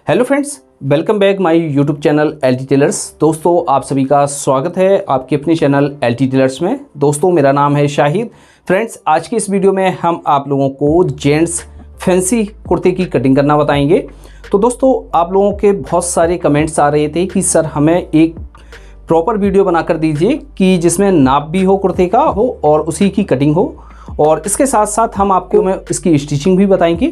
Hello friends, welcome back my YouTube channel LT Tailors. दोस्तों, आप सभी का स्वागत है आपके अपने चैनल एलटी टेलर्स में। दोस्तों, मेरा नाम है शाहिद। फ्रेंड्स, आज की इस वीडियो में हम आप लोगों को जेंट्स फैंसी कुर्ते की कटिंग करना बताएंगे। तो दोस्तों, आप लोगों के बहुत सारे कमेंट्स आ रहे थे कि सर हमें एक प्रॉपर वीडियो बनाकर दीजिए कि जिसमें नाप भी हो कुर्ते का हो और उसी की कटिंग हो, और इसके साथ साथ हम आपको इसकी स्टिचिंग भी बताएंगे।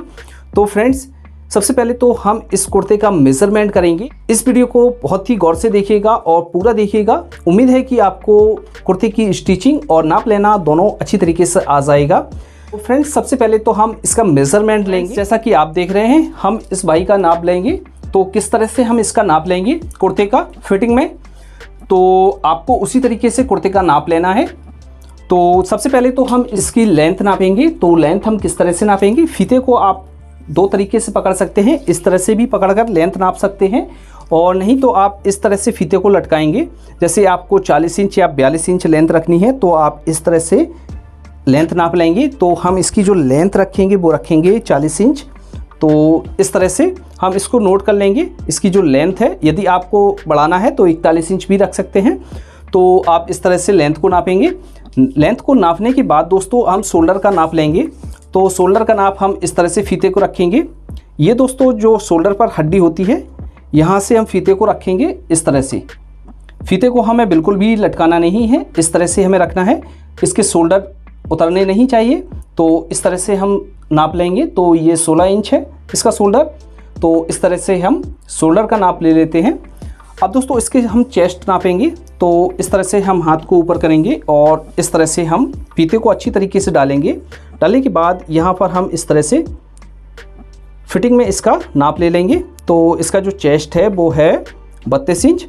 तो फ्रेंड्स, सबसे पहले तो हम इस कुर्ते का मेजरमेंट करेंगे। इस वीडियो को बहुत ही गौर से देखिएगा और पूरा देखिएगा। उम्मीद है कि आपको कुर्ते की स्टिचिंग और नाप लेना दोनों अच्छी तरीके से आ जाएगा। तो फ्रेंड्स, सबसे पहले तो हम इसका मेजरमेंट लेंगे। जैसा कि आप देख रहे हैं, हम इस भाई का नाप लेंगे। तो किस तरह से हम इसका नाप लेंगे कुर्ते का फिटिंग में, तो आपको उसी तरीके से कुर्ते का नाप लेना है। तो सबसे पहले तो हम इसकी लेंथ नापेंगे। तो लेंथ हम किस तरह से नापेंगे, फीते को आप दो तरीके से पकड़ सकते हैं। इस तरह से भी पकड़कर लेंथ नाप सकते हैं, और नहीं तो आप इस तरह से फीते को लटकाएंगे। जैसे आपको 40 इंच या 42 इंच लेंथ रखनी है तो आप इस तरह से लेंथ नाप लेंगे। तो हम इसकी जो लेंथ रखेंगे वो रखेंगे 40 इंच। तो इस तरह से हम इसको नोट कर लेंगे। इसकी जो लेंथ है, यदि आपको बढ़ाना है तो 41 इंच भी रख सकते हैं। तो आप इस तरह से लेंथ को नापेंगे। लेंथ को नापने के बाद दोस्तों हम शोल्डर का नाप लेंगे। तो शोल्डर का नाप हम इस तरह से फीते को रखेंगे। ये दोस्तों जो शोल्डर पर हड्डी होती है, यहाँ से हम फीते को रखेंगे इस तरह से। फीते को हमें बिल्कुल भी लटकाना नहीं है, इस तरह से हमें रखना है। इसके शोल्डर उतरने नहीं चाहिए। तो इस तरह से हम नाप लेंगे। तो ये 16 इंच है इसका शोल्डर। तो इस तरह से हम शोल्डर का नाप ले लेते हैं। अब दोस्तों, इसके हम चेस्ट नापेंगे। तो इस तरह से हम हाथ को ऊपर करेंगे और इस तरह से हम फीते को अच्छी तरीके से डालेंगे। डालने के बाद यहाँ पर हम इस तरह से फिटिंग में इसका नाप ले लेंगे। तो इसका जो चेस्ट है वो है 32 इंच।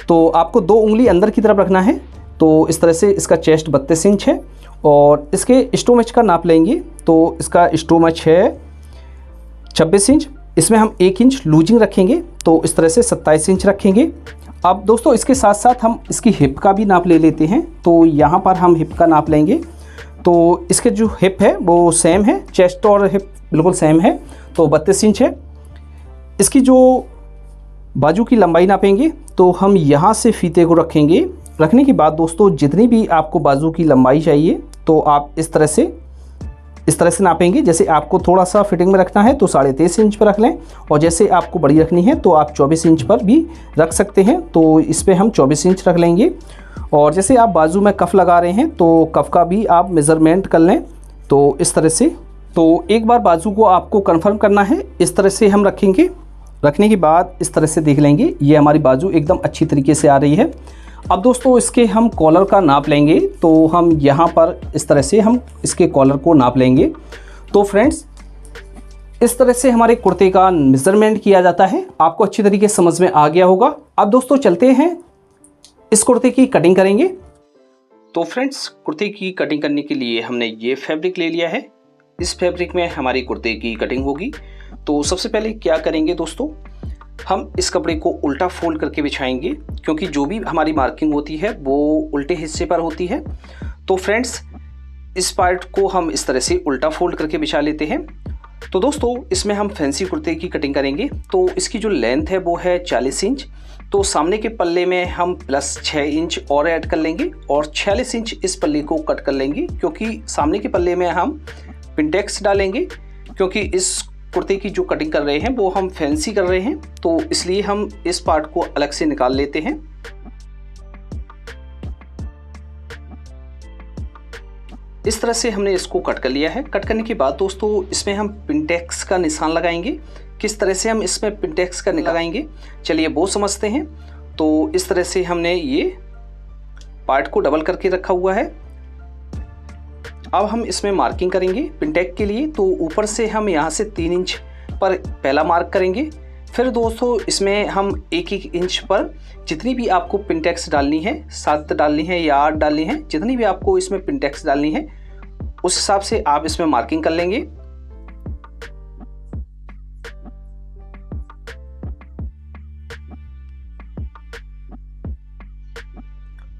तो आपको 2 उंगली अंदर की तरफ रखना है। तो इस तरह से इसका चेस्ट 32 इंच है। और इसके स्टोमच का नाप लेंगे। तो इसका स्टोमच है 26 इंच। इसमें हम 1 इंच लूजिंग रखेंगे। तो इस तरह से 27 इंच रखेंगे। अब दोस्तों, इसके साथ साथ हम इसकी हिप का भी नाप ले लेते हैं। तो यहाँ पर हम हिप का नाप लेंगे। तो इसके जो हिप है वो सेम है, चेस्ट और हिप बिल्कुल सेम है। तो 32 इंच है। इसकी जो बाजू की लंबाई नापेंगे। तो हम यहाँ से फीते को रखेंगे। रखने के बाद दोस्तों, जितनी भी आपको बाजू की लंबाई चाहिए तो आप इस तरह से नापेंगे। जैसे आपको थोड़ा सा फिटिंग में रखना है तो 23.5 इंच पर रख लें, और जैसे आपको बड़ी रखनी है तो आप 24 इंच पर भी रख सकते हैं। तो इस पर हम 24 इंच रख लेंगे। और जैसे आप बाजू में कफ लगा रहे हैं तो कफ का भी आप मेज़रमेंट कर लें। तो इस तरह से, तो एक बार बाजू को आपको कंफर्म करना है। इस तरह से हम रखेंगे। रखने के बाद इस तरह से देख लेंगे, ये हमारी बाजू एकदम अच्छी तरीके से आ रही है। अब दोस्तों, इसके हम कॉलर का नाप लेंगे। तो हम यहाँ पर इस तरह से हम इसके कॉलर को नाप लेंगे। तो फ्रेंड्स, इस तरह से हमारे कुर्ते का मेज़रमेंट किया जाता है। आपको अच्छी तरीके से समझ में आ गया होगा। अब दोस्तों, चलते हैं इस कुर्ते की कटिंग करेंगे। तो फ्रेंड्स, कुर्ते की कटिंग करने के लिए हमने ये फैब्रिक ले लिया है। इस फैब्रिक में हमारी कुर्ते की कटिंग होगी। तो सबसे पहले क्या करेंगे दोस्तों, हम इस कपड़े को उल्टा फोल्ड करके बिछाएंगे, क्योंकि जो भी हमारी मार्किंग होती है वो उल्टे हिस्से पर होती है। तो फ्रेंड्स, इस पार्ट को हम इस तरह से उल्टा फोल्ड करके बिछा लेते हैं। तो दोस्तों, इसमें हम फैंसी कुर्ते की कटिंग करेंगे। तो इसकी जो लेंथ है वो है 40 इंच। तो सामने के पल्ले में हम प्लस 6 इंच और ऐड कर लेंगे, और 46 इंच इस पल्ले को कट कर लेंगे, क्योंकि सामने के पल्ले में हम पिंटेक्स डालेंगे। क्योंकि इस कुर्ते की जो कटिंग कर रहे हैं वो हम फैंसी कर रहे हैं, तो इसलिए हम इस पार्ट को अलग से निकाल लेते हैं। इस तरह से हमने इसको कट कर लिया है। कट करने के बाद दोस्तों, इसमें हम पिंटेक्स का निशान लगाएंगे। किस तरह से हम इसमें पिंटेक्स का लगाएंगे, चलिए वो समझते हैं। तो इस तरह से हमने ये पार्ट को डबल करके रखा हुआ है। अब हम इसमें मार्किंग करेंगे पिंटेक के लिए। तो ऊपर से हम यहाँ से 3 इंच पर पहला मार्क करेंगे। फिर दोस्तों, इसमें हम 1-1 इंच पर जितनी भी आपको पिंटेक्स डालनी है, 7 डालनी है या 8 डालनी है, जितनी भी आपको इसमें पिंटेक्स डालनी है उस हिसाब से आप इसमें मार्किंग कर लेंगे।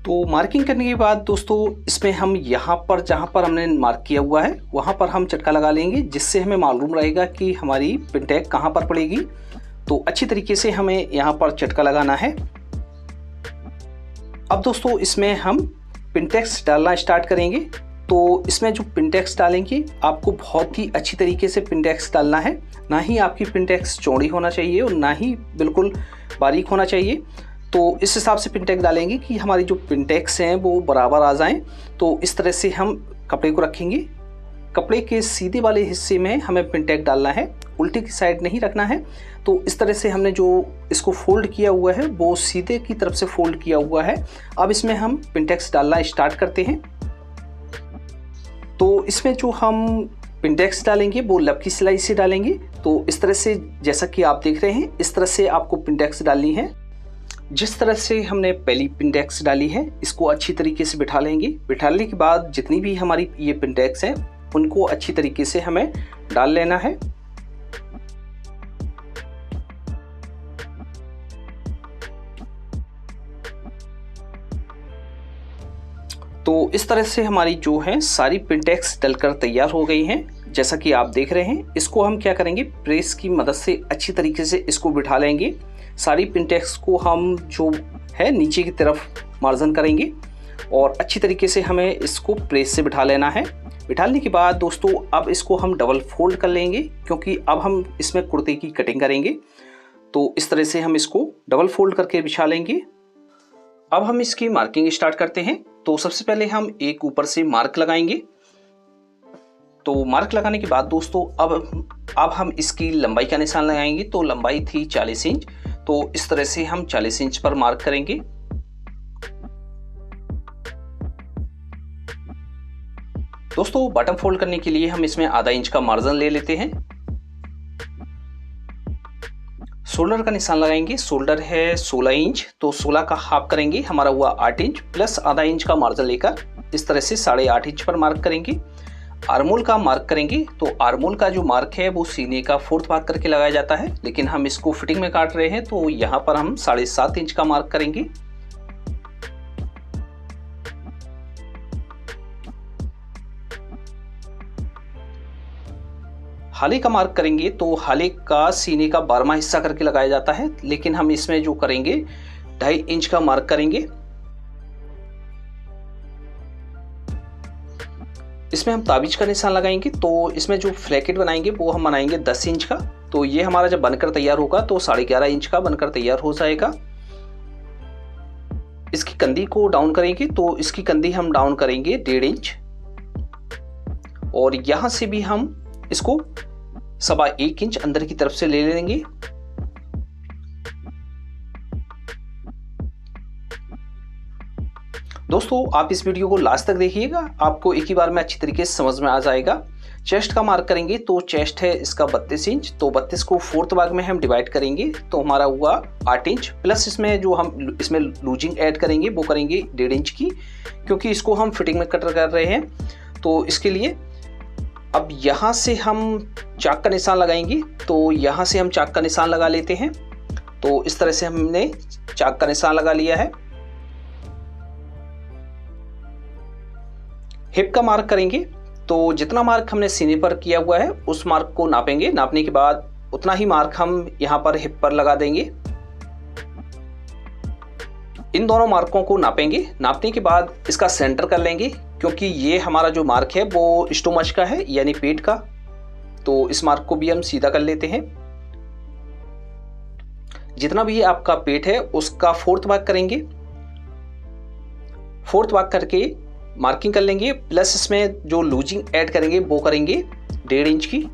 तो मार्किंग करने के बाद दोस्तों, इसमें हम यहाँ पर जहाँ पर हमने मार्क किया हुआ है वहाँ पर हम चटका लगा लेंगे, जिससे हमें मालूम रहेगा कि हमारी पिनटैग कहाँ पर पड़ेगी। तो अच्छी तरीके से हमें यहाँ पर चटका लगाना है। अब दोस्तों इसमें हम पिनटेक्स डालना स्टार्ट करेंगे। तो इसमें जो पिनटेक्स डालेंगे आपको बहुत ही अच्छी तरीके से पिनटेक्स डालना है, ना ही आपकी पिनटेक्स चौड़ी होना चाहिए और ना ही बिल्कुल बारीक होना चाहिए। तो इस हिसाब से पिनटेक्स डालेंगे कि हमारी जो पिनटेक्स हैं वो बराबर आ जाएं। तो इस तरह से हम कपड़े को रखेंगे। कपड़े के सीधे वाले हिस्से में हमें पिनटेक्स डालना है, उल्टी की साइड नहीं रखना है। तो इस तरह से हमने जो इसको फोल्ड किया हुआ है वो सीधे की तरफ से फोल्ड किया हुआ है। अब इसमें हम पिनटेक्स डालना स्टार्ट करते हैं। तो इसमें जो हम पिनटेक्स डालेंगे वो लब की सिलाई से डालेंगे। तो इस तरह से जैसा कि आप देख रहे हैं, इस तरह से आपको पिनटेक्स डालनी है। जिस तरह से हमने पहली पिनटेक्स डाली है इसको अच्छी तरीके से बिठा लेंगे। बिठाने के बाद जितनी भी हमारी ये पिनटेक्स हैं उनको अच्छी तरीके से हमें डाल लेना है। तो इस तरह से हमारी जो है सारी पिनटेक्स डलकर तैयार हो गई हैं। जैसा कि आप देख रहे हैं, इसको हम क्या करेंगे, प्रेस की मदद से अच्छी तरीके से इसको बिठा लेंगे। सारी पिनटेक्स को हम जो है नीचे की तरफ मार्जन करेंगे और अच्छी तरीके से हमें इसको प्रेस से बिठा लेना है। बिठाने के बाद दोस्तों अब इसको हम डबल फोल्ड कर लेंगे, क्योंकि अब हम इसमें कुर्ते की कटिंग करेंगे। तो इस तरह से हम इसको डबल फोल्ड करके बिछा लेंगे। अब हम इसकी मार्किंग स्टार्ट करते हैं। तो सबसे पहले हम एक ऊपर से मार्क लगाएंगे। तो मार्क लगाने के बाद दोस्तों अब हम इसकी लंबाई का निशान लगाएंगे। तो लंबाई थी 40 इंच। तो इस तरह से हम 40 इंच पर मार्क करेंगे। दोस्तों बॉटम फोल्ड करने के लिए हम इसमें आधा इंच का मार्जिन ले लेते हैं। शोल्डर का निशान लगाएंगे। शोल्डर है 16 इंच, तो 16 का हाफ करेंगे, हमारा हुआ 8 इंच प्लस आधा इंच का मार्जिन लेकर इस तरह से 8.5 इंच पर मार्क करेंगे। आर्मोल का मार्क करेंगे। तो आर्मोल का जो मार्क है वो सीने का 4th भाग करके लगाया जाता है, लेकिन हम इसको फिटिंग में काट रहे हैं तो यहाँ पर हम 7.5 इंच का मार्क करेंगे। हाले का मार्क करेंगे। तो हाले का सीने का 12वां हिस्सा करके लगाया जाता है, लेकिन हम इसमें जो करेंगे 2.5 इंच का मार्क करेंगे। इसमें हम ताबीज का निशान लगाएंगे। तो इसमें जो फ्लैकेट बनाएंगे वो हम बनाएंगे 10 इंच का। तो ये हमारा जब बनकर तैयार होगा तो 11.5 इंच का बनकर तैयार हो जाएगा। इसकी कंधी को डाउन करेंगे। तो इसकी कंधी हम डाउन करेंगे 1.5 इंच और यहां से भी हम इसको 1.25 इंच अंदर की तरफ से ले लेंगे। दोस्तों आप इस वीडियो को लास्ट तक देखिएगा, आपको एक ही बार में अच्छी तरीके से समझ में आ जाएगा। चेस्ट का मार्क करेंगे। तो चेस्ट है इसका 32 इंच। तो 32 को 4th भाग में हम डिवाइड करेंगे तो हमारा हुआ 8 इंच प्लस इसमें जो हम इसमें लूजिंग ऐड करेंगे वो करेंगे 1.5 इंच की, क्योंकि इसको हम फिटिंग में कटर कर रहे हैं। तो इसके लिए अब यहाँ से हम चाक का निशान लगाएंगे। तो यहाँ से हम चाक का निशान लगा लेते हैं। तो इस तरह से हमने चाक का निशान लगा लिया है। हिप का मार्क करेंगे। तो जितना मार्क हमने सीने पर किया हुआ है उस मार्क को नापेंगे। नापने के बाद उतना ही मार्क हम यहाँ पर हिप पर लगा देंगे। इन दोनों मार्कों को नापेंगे। नापने के बाद इसका सेंटर कर लेंगे, क्योंकि ये हमारा जो मार्क है वो स्टोमच का है यानी पेट का। तो इस मार्क को भी हम सीधा कर लेते हैं। जितना भी आपका पेट है उसका 4th भाग करेंगे। 4th भाग करके मार्किंग कर लेंगे, प्लस इसमें जो लूजिंग ऐड करेंगे वो करेंगे 1.5 इंच की।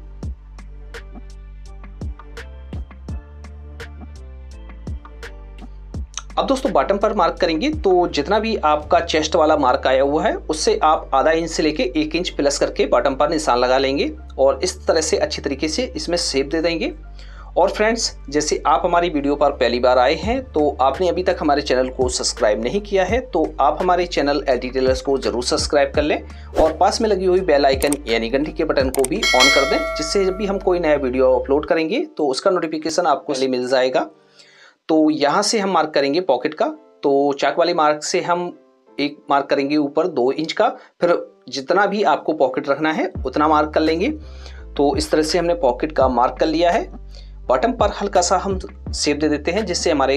अब दोस्तों बॉटम पर मार्क करेंगे। तो जितना भी आपका चेस्ट वाला मार्क आया हुआ है उससे आप आधा इंच से लेके 1 इंच प्लस करके बॉटम पर निशान लगा लेंगे और इस तरह से अच्छी तरीके से इसमें शेप दे देंगे। और फ्रेंड्स, जैसे आप हमारी वीडियो पर पहली बार आए हैं तो आपने अभी तक हमारे चैनल को सब्सक्राइब नहीं किया है तो आप हमारे चैनल एलटी टेलर्स को जरूर सब्सक्राइब कर लें और पास में लगी हुई बेल आइकन यानी घंटी के बटन को भी ऑन कर दें, जिससे जब भी हम कोई नया वीडियो अपलोड करेंगे तो उसका नोटिफिकेशन आपको मिल जाएगा। तो यहाँ से हम मार्क करेंगे पॉकेट का। तो चाक वाले मार्क से हम एक मार्क करेंगे ऊपर 2 इंच का, फिर जितना भी आपको पॉकेट रखना है उतना मार्क कर लेंगे। तो इस तरह से हमने पॉकेट का मार्क कर लिया है। बॉटम पर हल्का सा हम शेप दे देते हैं, जिससे हमारे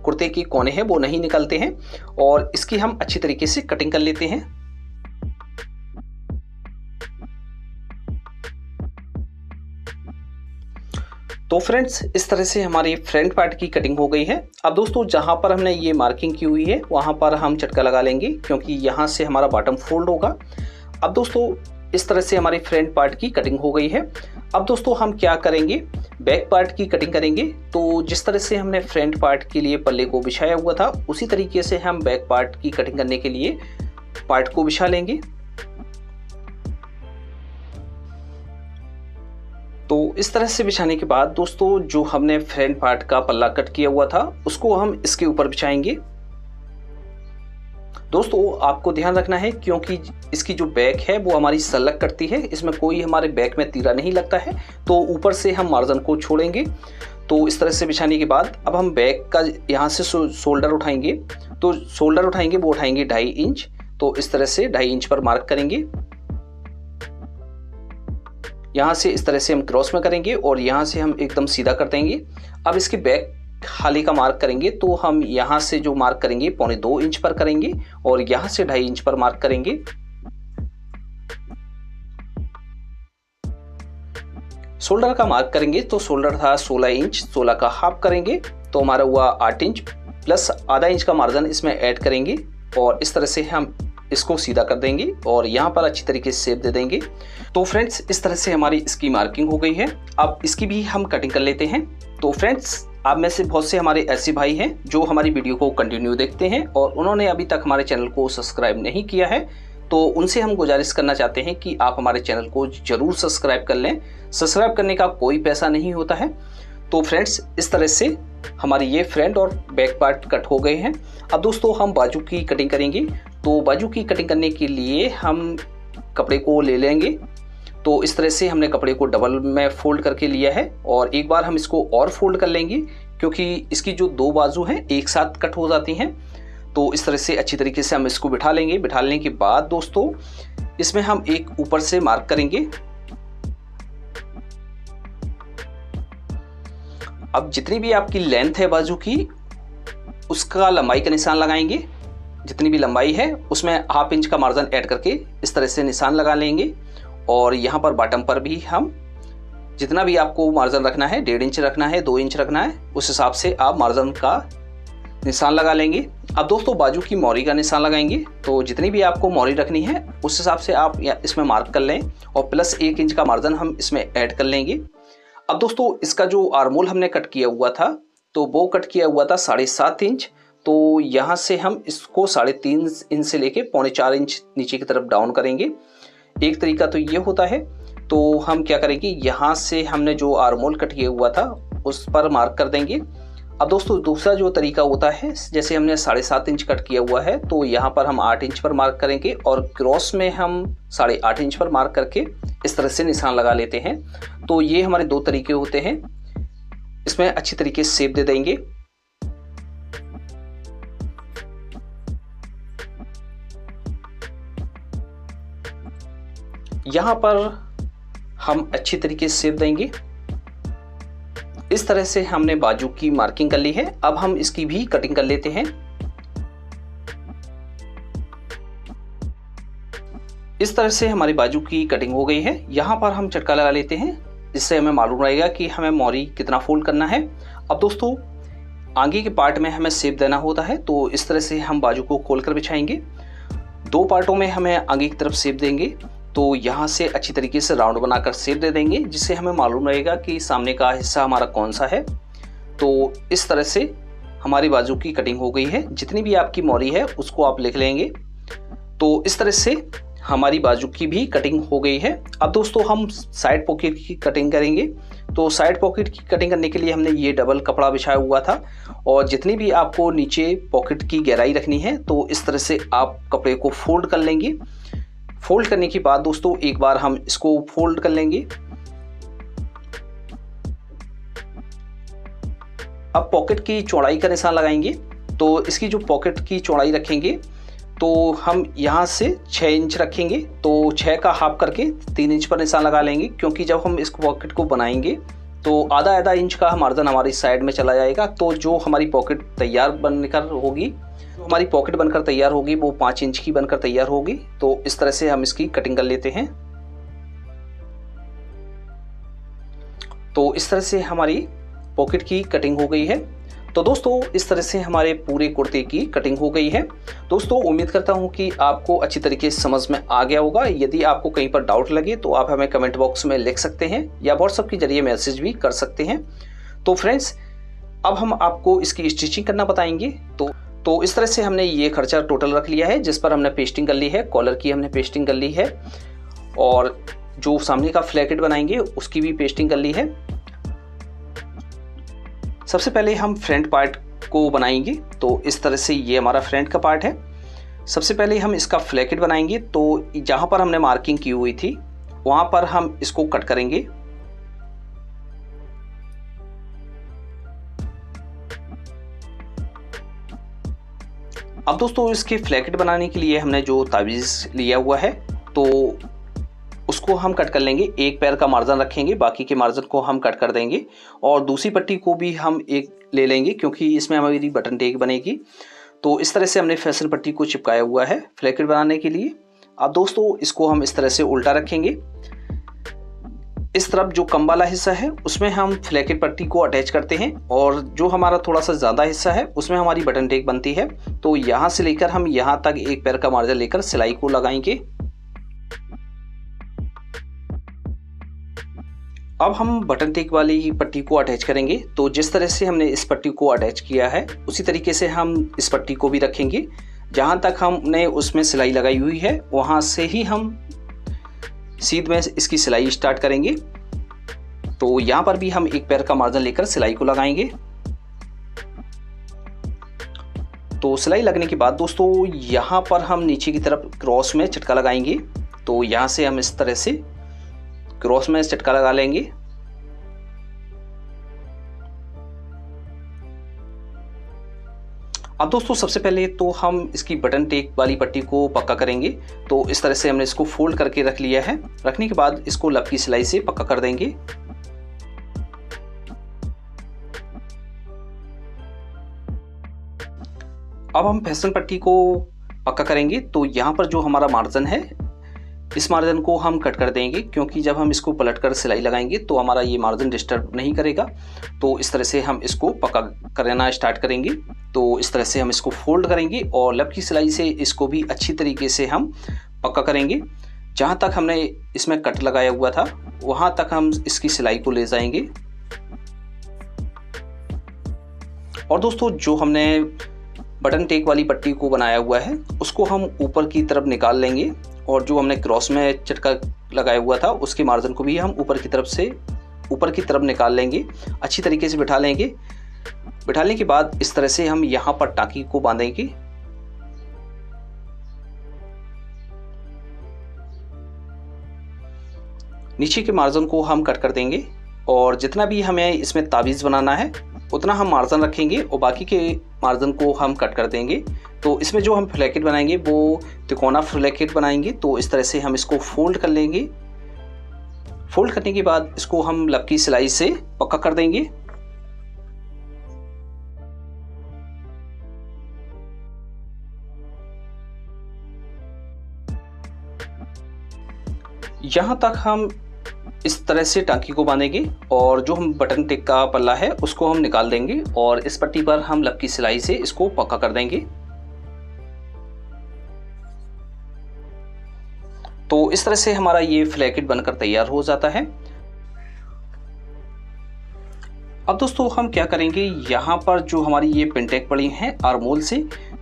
कुर्ते की कोने हैं वो नहीं निकलते हैं, और इसकी हम अच्छी तरीके से कटिंग कर लेते हैं। तो फ्रेंड्स, इस तरह से हमारी फ्रंट पार्ट की कटिंग हो गई है। अब दोस्तों, जहां पर हमने ये मार्किंग की हुई है वहां पर हम चटका लगा लेंगे, क्योंकि यहां से हमारा बॉटम फोल्ड होगा। अब दोस्तों, इस तरह से हमारी फ्रंट पार्ट की कटिंग हो गई है। अब दोस्तों, हम क्या करेंगे, बैक पार्ट की कटिंग करेंगे। तो जिस तरह से हमने फ्रंट पार्ट के लिए पल्ले को बिछाया हुआ था, उसी तरीके से हम बैक पार्ट की कटिंग करने के लिए पार्ट को बिछा लेंगे। तो इस तरह से बिछाने के बाद दोस्तों, जो हमने फ्रंट पार्ट का पल्ला कट किया हुआ था उसको हम इसके ऊपर बिछाएंगे। दोस्तों, आपको ध्यान रखना है, क्योंकि इसकी जो बैक है वो हमारी सलग कटती है, इसमें कोई हमारे बैक में तीरा नहीं लगता है, तो ऊपर से हम मार्जिन को छोड़ेंगे। तो इस तरह से बिछाने के बाद अब हम बैक का यहाँ से शोल्डर उठाएंगे। तो शोल्डर उठाएंगे, वो उठाएंगे 2.5 इंच। तो इस तरह से 2.5 इंच पर मार्क करेंगे। यहाँ से इस तरह से हम क्रॉस में करेंगे और यहाँ से हम एकदम सीधा कर देंगे। अब इसके बैक खाली का मार्क करेंगे, तो हम यहाँ से जो मार्क करेंगे 1.25 इंच पर करेंगे और यहाँ से 2.5 इंच पर मार्क करेंगे। शोल्डर का मार्क करेंगे, तो शोल्डर था 16 इंच, 16 का हाफ करेंगे तो हमारा हुआ 8 इंच, प्लस आधा इंच का मार्जिन इसमें ऐड करेंगे और इस तरह से हम इसको सीधा कर देंगे और यहाँ पर अच्छी तरीके से शेप दे देंगे। तो फ्रेंड्स, इस तरह से हमारी इसकी मार्किंग हो गई है। अब इसकी भी हम कटिंग कर लेते हैं। तो फ्रेंड्स, आप में से बहुत से हमारे ऐसे भाई हैं जो हमारी वीडियो को कंटिन्यू देखते हैं और उन्होंने अभी तक हमारे चैनल को सब्सक्राइब नहीं किया है, तो उनसे हम गुजारिश करना चाहते हैं कि आप हमारे चैनल को जरूर सब्सक्राइब कर लें। सब्सक्राइब करने का कोई पैसा नहीं होता है। तो फ्रेंड्स, इस तरह से हमारी ये फ्रंट और बैक पार्ट कट हो गए हैं। अब दोस्तों, हम बाजू की कटिंग करेंगे। तो बाजू की कटिंग करने के लिए हम कपड़े को ले लेंगे। तो इस तरह से हमने कपड़े को डबल में फोल्ड करके लिया है और एक बार हम इसको और फोल्ड कर लेंगे, क्योंकि इसकी जो 2 बाजू हैं एक साथ कट हो जाती हैं। तो इस तरह से अच्छी तरीके से हम इसको बिठा लेंगे। बिठा लेने के बाद दोस्तों, इसमें हम एक ऊपर से मार्क करेंगे। अब जितनी भी आपकी लेंथ है बाजू की, उसका लंबाई का निशान लगाएंगे। जितनी भी लंबाई है उसमें हाफ इंच का मार्जिन ऐड करके इस तरह से निशान लगा लेंगे और यहाँ पर बॉटम पर भी हम जितना भी आपको मार्जिन रखना है, 1.5 इंच रखना है, 2 इंच रखना है, उस हिसाब से आप मार्जिन का निशान लगा लेंगे। अब दोस्तों, बाजू की मोरी का निशान लगाएंगे। तो जितनी भी आपको मोरी रखनी है उस हिसाब से आप इसमें मार्क कर लें और प्लस 1 इंच का मार्जिन हम इसमें ऐड कर लेंगे। अब दोस्तों, इसका जो आर्मोल हमने कट किया हुआ था, तो वो कट किया हुआ था 7.5 इंच। तो यहाँ से हम इसको 3.5 इंच से लेके 3.25 इंच नीचे की तरफ डाउन करेंगे। एक तरीका तो ये होता है। तो हम क्या करेंगे, यहाँ से हमने जो आर्मोल कट किया हुआ था उस पर मार्क कर देंगे। अब दोस्तों, दूसरा जो तरीका होता है, जैसे हमने 7.5 इंच कट किया हुआ है, तो यहाँ पर हम 8 इंच पर मार्क करेंगे और क्रॉस में हम 8.5 इंच पर मार्क करके इस तरह से निशान लगा लेते हैं। तो ये हमारे 2 तरीके होते हैं। इसमें अच्छी तरीके से शेप दे देंगे। यहाँ पर हम अच्छी तरीके से शेप देंगे। इस तरह से हमने बाजू की मार्किंग कर ली है। अब हम इसकी भी कटिंग कर लेते हैं। इस तरह से हमारी बाजू की कटिंग हो गई है। यहाँ पर हम चटका लगा लेते हैं, जिससे हमें मालूम रहेगा कि हमें मोरी कितना फोल्ड करना है। अब दोस्तों, आगे के पार्ट में हमें शेप देना होता है। तो इस तरह से हम बाजू को खोलकर बिछाएंगे। 2 पार्टों में हमें आगे की तरफ शेप देंगे। तो यहाँ से अच्छी तरीके से राउंड बनाकर शेप दे देंगे, जिससे हमें मालूम रहेगा कि सामने का हिस्सा हमारा कौन सा है। तो इस तरह से हमारी बाजू की कटिंग हो गई है। जितनी भी आपकी मोरी है उसको आप लिख लेंगे। तो इस तरह से हमारी बाजू की भी कटिंग हो गई है। अब दोस्तों, हम साइड पॉकेट की कटिंग करेंगे। तो साइड पॉकेट की कटिंग करने के लिए हमने ये डबल कपड़ा बिछाया हुआ था और जितनी भी आपको नीचे पॉकेट की गहराई रखनी है, तो इस तरह से आप कपड़े को फोल्ड कर लेंगे। फोल्ड करने के बाद दोस्तों, एक बार हम इसको फोल्ड कर लेंगे। अब पॉकेट की चौड़ाई का निशान लगाएंगे। तो इसकी जो पॉकेट की चौड़ाई रखेंगे, तो हम यहाँ से 6 इंच रखेंगे। तो 6 का हाफ करके 3 इंच पर निशान लगा लेंगे, क्योंकि जब हम इस पॉकेट को बनाएंगे तो आधा आधा इंच का मार्जिन हमारी साइड में चला जाएगा। तो जो हमारी पॉकेट तैयार बनकर होगी, जो हमारी पॉकेट बनकर तैयार होगी वो 5 इंच की बनकर तैयार होगी। तो इस तरह से हम इसकी कटिंग कर लेते हैं। तो इस तरह से हमारी पॉकेट की कटिंग हो गई है। तो दोस्तों इस तरह से हमारे पूरे कुर्ते की कटिंग हो गई है। दोस्तों उम्मीद करता हूं कि आपको अच्छी तरीके से समझ में आ गया होगा। यदि आपको कहीं पर डाउट लगे तो आप हमें कमेंट बॉक्स में लिख सकते हैं या व्हाट्सएप के जरिए मैसेज भी कर सकते हैं। तो फ्रेंड्स अब हम आपको इसकी स्टिचिंग करना बताएंगे। तो इस तरह से हमने ये खर्चा टोटल रख लिया है, जिस पर हमने पेस्टिंग कर ली है। कॉलर की हमने पेस्टिंग कर ली है और जो सामने का फ्लैकेट बनाएंगे उसकी भी पेस्टिंग कर ली है। सबसे पहले हम फ्रंट पार्ट को बनाएंगे। तो इस तरह से ये हमारा फ्रंट का पार्ट है। सबसे पहले हम इसका फ्लैकेट बनाएंगे। तो जहाँ पर हमने मार्किंग की हुई थी वहाँ पर हम इसको कट करेंगे। अब दोस्तों इसके फ्लैकेट बनाने के लिए हमने जो तावीज़ लिया हुआ है तो उसको हम कट कर लेंगे। एक पैर का मार्जिन रखेंगे, बाकी के मार्जिन को हम कट कर देंगे और दूसरी पट्टी को भी हम एक ले लेंगे क्योंकि इसमें हमारी बटन टेक बनेगी। तो इस तरह से हमने फैसल पट्टी को चिपकाया हुआ है फ्लैकेट बनाने के लिए। अब दोस्तों इसको हम इस तरह से उल्टा रखेंगे। इस तरफ जो कम वाला हिस्सा है उसमें हम फ्लैकेट पट्टी को अटैच करते हैं और जो हमारा थोड़ा सा ज़्यादा हिस्सा है उसमें हमारी बटन टेक बनती है। तो यहाँ से लेकर हम यहाँ तक एक पैर का मार्जिन लेकर सिलाई को लगाएंगे। अब हम बटन टेक वाली पट्टी को अटैच करेंगे। तो जिस तरह से हमने इस पट्टी को अटैच किया है उसी तरीके से हम इस पट्टी को भी रखेंगे। जहाँ तक हमने उसमें सिलाई लगाई हुई है वहाँ से ही हम सीध में इसकी सिलाई स्टार्ट करेंगे। तो यहाँ पर भी हम एक पैर का मार्जिन लेकर सिलाई को लगाएंगे। तो सिलाई लगने के बाद दोस्तों यहाँ पर हम नीचे की तरफ क्रॉस में चटका लगाएंगे। तो यहाँ से हम इस तरह से क्रॉस में चटका लगा लेंगे। अब दोस्तों सबसे पहले तो हम इसकी बटन टेक वाली पट्टी को पक्का करेंगे। तो इस तरह से हमने इसको फोल्ड करके रख लिया है। रखने के बाद इसको लब की सिलाई से पक्का कर देंगे। अब हम फैसल पट्टी को पक्का करेंगे। तो यहाँ पर जो हमारा मार्जिन है इस मार्जिन को हम कट कर देंगे क्योंकि जब हम इसको पलटकर सिलाई लगाएंगे तो हमारा ये मार्जिन डिस्टर्ब नहीं करेगा। तो इस तरह से हम इसको पक्का करना स्टार्ट करेंगे। तो इस तरह से हम इसको फोल्ड करेंगे और लब की सिलाई से इसको भी अच्छी तरीके से हम पक्का करेंगे। जहाँ तक हमने इसमें कट लगाया हुआ था वहाँ तक हम इसकी सिलाई को ले जाएंगे। और दोस्तों जो हमने बटन टेक वाली पट्टी को बनाया हुआ है उसको हम ऊपर की तरफ निकाल लेंगे और जो हमने क्रॉस में चटका लगाया हुआ था उसके मार्जिन को भी हम ऊपर की तरफ निकाल लेंगे। अच्छी तरीके से बिठा लेंगे। बिठाने के बाद इस तरह से हम यहाँ पर टाँकी को बांधेंगे। नीचे के मार्जिन को हम कट कर देंगे और जितना भी हमें इसमें तावीज़ बनाना है उतना हम मार्जिन रखेंगे और बाकी के मार्जिन को हम कट कर देंगे। तो इसमें जो हम फ्लैकेट बनाएंगे वो तिकोना फ्लैकेट बनाएंगे। तो इस तरह से हम इसको फोल्ड कर लेंगे। फोल्ड करने के बाद इसको हम लब की सिलाई से पक्का कर देंगे। यहाँ तक हम इस तरह से टाँकी को बांधेंगे और जो हम बटन टेक का पल्ला है उसको हम निकाल देंगे और इस पट्टी पर हम लब की सिलाई से इसको पक्का कर देंगे। तो इस तरह से हमारा ये फ्लैकेट बनकर तैयार हो जाता है। अब दोस्तों हम क्या करेंगे, यहाँ पर जो हमारी ये पिनटेक पड़ी हैं आर्मोल से,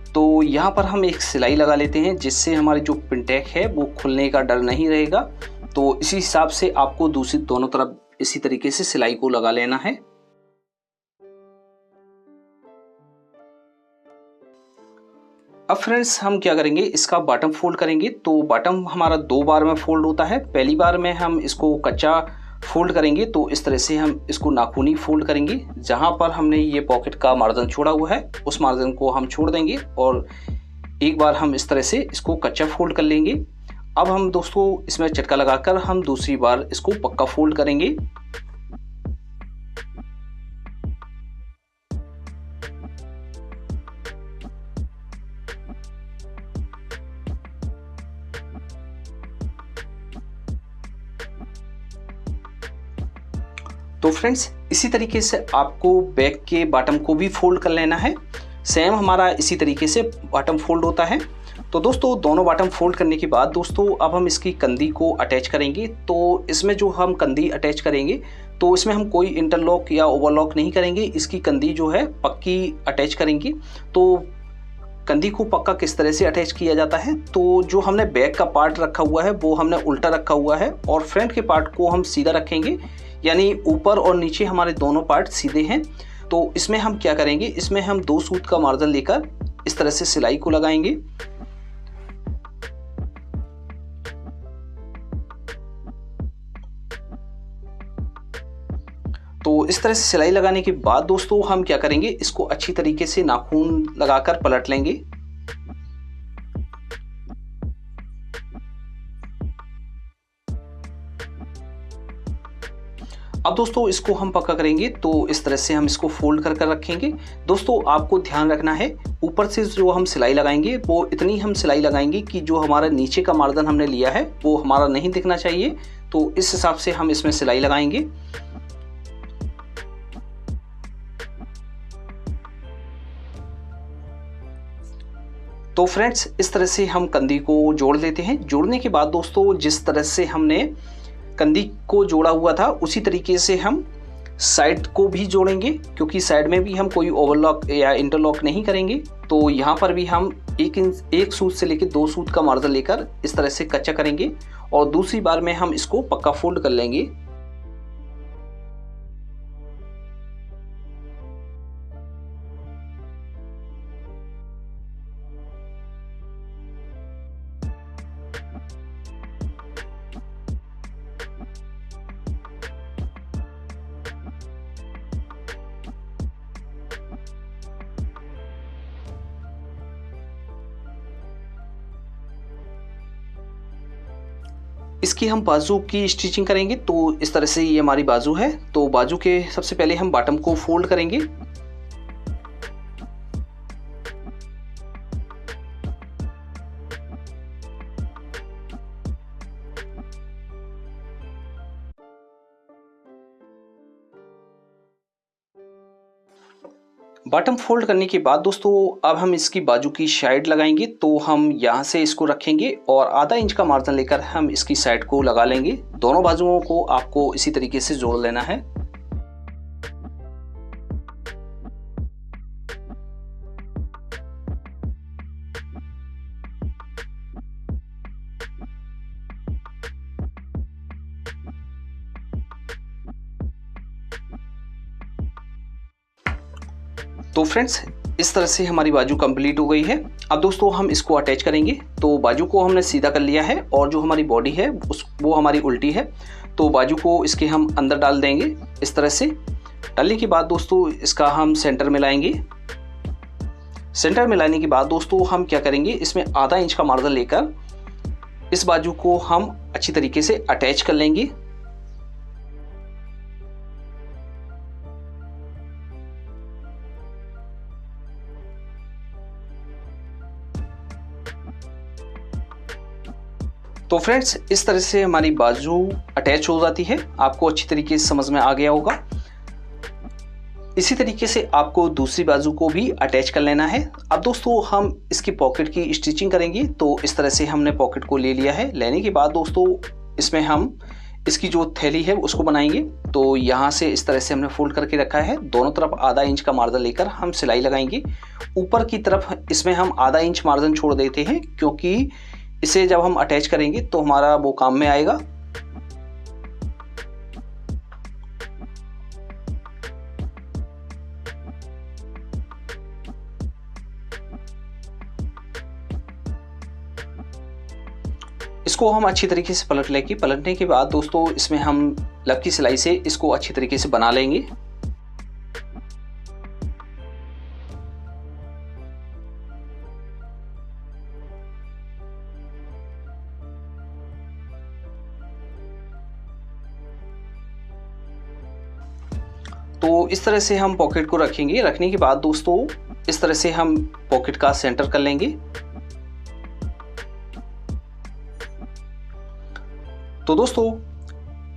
तो यहाँ पर हम एक सिलाई लगा लेते हैं जिससे हमारी जो पिनटेक है वो खुलने का डर नहीं रहेगा। तो इसी हिसाब से आपको दूसरी दोनों तरफ इसी तरीके से सिलाई को लगा लेना है। अब फ्रेंड्स हम क्या करेंगे, इसका बॉटम फोल्ड करेंगे। तो बॉटम हमारा 2 बार में फोल्ड होता है। पहली बार में हम इसको कच्चा फोल्ड करेंगे तो इस तरह से हम इसको नाखूनी फोल्ड करेंगे। जहाँ पर हमने ये पॉकेट का मार्जिन छोड़ा हुआ है उस मार्जिन को हम छोड़ देंगे और एक बार हम इस तरह से इसको कच्चा फोल्ड कर लेंगे। अब हम दोस्तों इसमें चटका लगाकर हम दूसरी बार इसको पक्का फोल्ड करेंगे। तो फ्रेंड्स इसी तरीके से आपको बैक के बॉटम को भी फोल्ड कर लेना है। सेम हमारा इसी तरीके से बॉटम फोल्ड होता है। तो दोस्तों दोनों बॉटम फोल्ड करने के बाद दोस्तों अब हम इसकी कंधी को अटैच करेंगे। तो इसमें जो हम कंधी अटैच करेंगे तो इसमें हम कोई इंटरलॉक या ओवरलॉक नहीं करेंगे, इसकी कंधी जो है पक्की अटैच करेंगे। तो कंधी को पक्का किस तरह से अटैच किया जाता है, तो जो हमने बैक का पार्ट रखा हुआ है वो हमने उल्टा रखा हुआ है और फ्रंट के पार्ट को हम सीधा रखेंगे, यानी ऊपर और नीचे हमारे दोनों पार्ट सीधे हैं। तो इसमें हम क्या करेंगे, इसमें हम 2 सूत का मार्जिन लेकर इस तरह से सिलाई को लगाएंगे। तो इस तरह से सिलाई लगाने के बाद दोस्तों हम क्या करेंगे, इसको अच्छी तरीके से नाखून लगाकर पलट लेंगे। अब दोस्तों इसको हम पक्का करेंगे तो इस तरह से हम इसको फोल्ड कर कर रखेंगे। दोस्तों आपको ध्यान रखना है, ऊपर से जो हम सिलाई लगाएंगे वो इतनी हम सिलाई लगाएंगे कि जो हमारा नीचे का मार्जिन हमने लिया है वो हमारा नहीं दिखना चाहिए। तो इस हिसाब से हम इसमें सिलाई लगाएंगे। तो फ्रेंड्स इस तरह से हम कंधी को जोड़ लेते हैं। जोड़ने के बाद दोस्तों जिस तरह से हमने कंधी को जोड़ा हुआ था उसी तरीके से हम साइड को भी जोड़ेंगे, क्योंकि साइड में भी हम कोई ओवरलॉक या इंटरलॉक नहीं करेंगे। तो यहाँ पर भी हम एक सूत से लेकर 2 सूत का मार्जिन लेकर इस तरह से कच्चा करेंगे और दूसरी बार में हम इसको पक्का फोल्ड कर लेंगे। इसकी हम बाजू की स्टिचिंग करेंगे। तो इस तरह से ये हमारी बाजू है। तो बाजू के सबसे पहले हम बॉटम को फोल्ड करेंगे। बॉटम फोल्ड करने के बाद दोस्तों अब हम इसकी बाजू की साइड लगाएंगे। तो हम यहाँ से इसको रखेंगे और आधा इंच का मार्जिन लेकर हम इसकी साइड को लगा लेंगे। दोनों बाजुओं को आपको इसी तरीके से जोड़ लेना है। तो फ्रेंड्स इस तरह से हमारी बाजू कंप्लीट हो गई है। अब दोस्तों हम इसको अटैच करेंगे। तो बाजू को हमने सीधा कर लिया है और जो हमारी बॉडी है वो हमारी उल्टी है। तो बाजू को इसके हम अंदर डाल देंगे इस तरह से। डालने के बाद दोस्तों इसका हम सेंटर में लाएंगे। सेंटर में लाने के बाद दोस्तों हम क्या करेंगे, इसमें आधा इंच का मार्जिन लेकर इस बाजू को हम अच्छी तरीके से अटैच कर लेंगे। तो फ्रेंड्स इस तरह से हमारी बाजू अटैच हो जाती है। आपको अच्छी तरीके से समझ में आ गया होगा। इसी तरीके से आपको दूसरी बाजू को भी अटैच कर लेना है। अब दोस्तों हम इसकी पॉकेट की स्टिचिंग करेंगे। तो इस तरह से हमने पॉकेट को ले लिया है। लेने के बाद दोस्तों इसमें हम इसकी जो थैली है उसको बनाएंगे। तो यहाँ से इस तरह से हमने फोल्ड करके रखा है। दोनों तरफ आधा इंच का मार्जिन लेकर हम सिलाई लगाएंगे। ऊपर की तरफ इसमें हम आधा इंच मार्जिन छोड़ देते हैं, क्योंकि इसे जब हम अटैच करेंगे तो हमारा वो काम में आएगा। इसको हम अच्छी तरीके से पलट लेंगे। पलटने के बाद दोस्तों इसमें हम लब की सिलाई से इसको अच्छी तरीके से बना लेंगे। तो इस तरह से हम पॉकेट को रखेंगे। रखने के बाद दोस्तों इस तरह से हम पॉकेट का सेंटर कर लेंगे। तो दोस्तों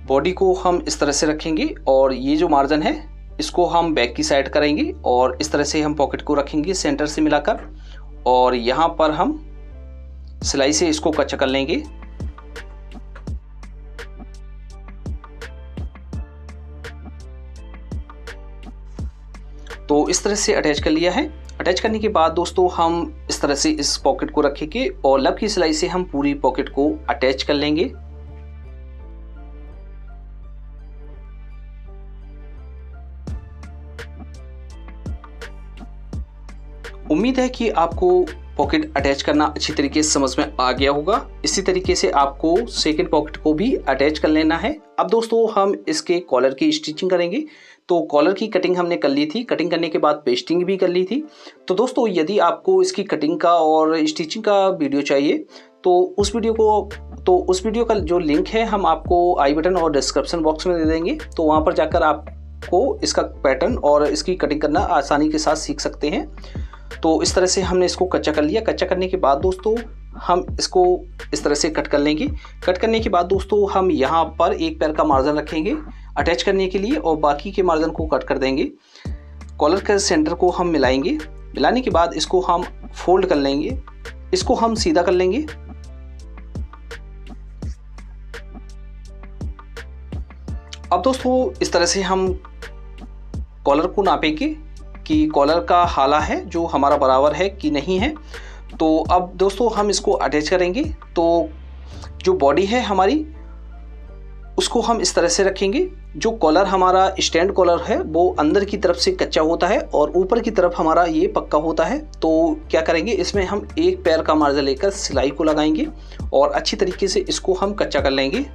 बॉडी को हम इस तरह से रखेंगे और ये जो मार्जिन है इसको हम बैक की साइड करेंगे और इस तरह से हम पॉकेट को रखेंगे सेंटर से मिलाकर और यहाँ पर हम सिलाई से इसको कच्चा कर लेंगे। तो इस तरह से अटैच कर लिया है। अटैच करने के बाद दोस्तों हम इस तरह से इस पॉकेट को रखेंगे और लब की सिलाई से हम पूरी पॉकेट को अटैच कर लेंगे। उम्मीद है कि आपको पॉकेट अटैच करना अच्छी तरीके से समझ में आ गया होगा। इसी तरीके से आपको सेकंड पॉकेट को भी अटैच कर लेना है। अब दोस्तों हम इसके कॉलर की स्टिचिंग करेंगे। तो कॉलर की कटिंग हमने कर ली थी, कटिंग करने के बाद पेस्टिंग भी कर ली थी। तो दोस्तों यदि आपको इसकी कटिंग का और स्टिचिंग का वीडियो चाहिए तो उस वीडियो का जो लिंक है हम आपको आई बटन और डिस्क्रिप्शन बॉक्स में दे देंगे। तो वहाँ पर जाकर आपको इसका पैटर्न और इसकी कटिंग करना आसानी के साथ सीख सकते हैं। तो इस तरह से हमने इसको कच्चा कर लिया। कच्चा करने के बाद दोस्तों हम इसको इस तरह से कट कर लेंगे। कट करने के बाद दोस्तों हम यहाँ पर एक पैर का मार्जिन रखेंगे अटैच करने के लिए और बाकी के मार्जिन को कट कर देंगे। कॉलर के सेंटर को हम मिलाएंगे। मिलाने के बाद इसको हम फोल्ड कर लेंगे, इसको हम सीधा कर लेंगे। अब दोस्तों इस तरह से हम कॉलर को नापेंगे कि कॉलर का हाला है जो हमारा बराबर है कि नहीं है। तो अब दोस्तों हम इसको अटैच करेंगे। तो जो बॉडी है हमारी उसको हम इस तरह से रखेंगे। जो कॉलर हमारा स्टैंड कॉलर है वो अंदर की तरफ से कच्चा होता है और ऊपर की तरफ हमारा ये पक्का होता है। तो क्या करेंगे, इसमें हम एक पैर का मार्जिन लेकर सिलाई को लगाएंगे और अच्छी तरीके से इसको हम कच्चा कर लेंगे।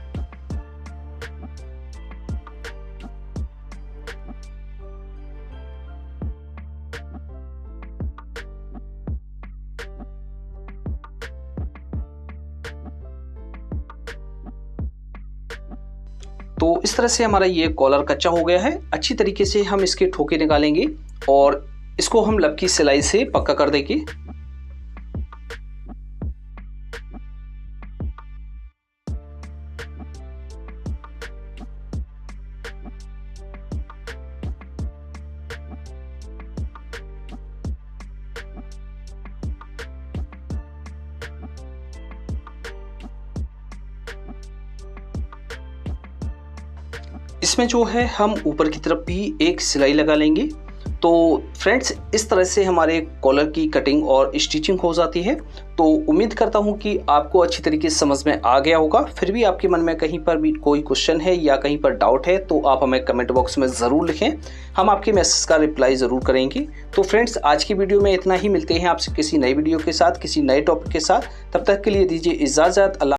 तो इस तरह से हमारा ये कॉलर कच्चा हो गया है। अच्छी तरीके से हम इसके ठोके निकालेंगे और इसको हम लब की सिलाई से पक्का कर देंगे। इसमें जो है हम ऊपर की तरफ भी एक सिलाई लगा लेंगे। तो फ्रेंड्स इस तरह से हमारे कॉलर की कटिंग और स्टिचिंग हो जाती है। तो उम्मीद करता हूं कि आपको अच्छी तरीके से समझ में आ गया होगा। फिर भी आपके मन में कहीं पर भी कोई क्वेश्चन है या कहीं पर डाउट है तो आप हमें कमेंट बॉक्स में ज़रूर लिखें, हम आपके मैसेज का रिप्लाई ज़रूर करेंगे। तो फ्रेंड्स आज की वीडियो में इतना ही। मिलते हैं आपसे किसी नई वीडियो के साथ, किसी नए टॉपिक के साथ। तब तक के लिए दीजिए इजाज़त। अल्लाह।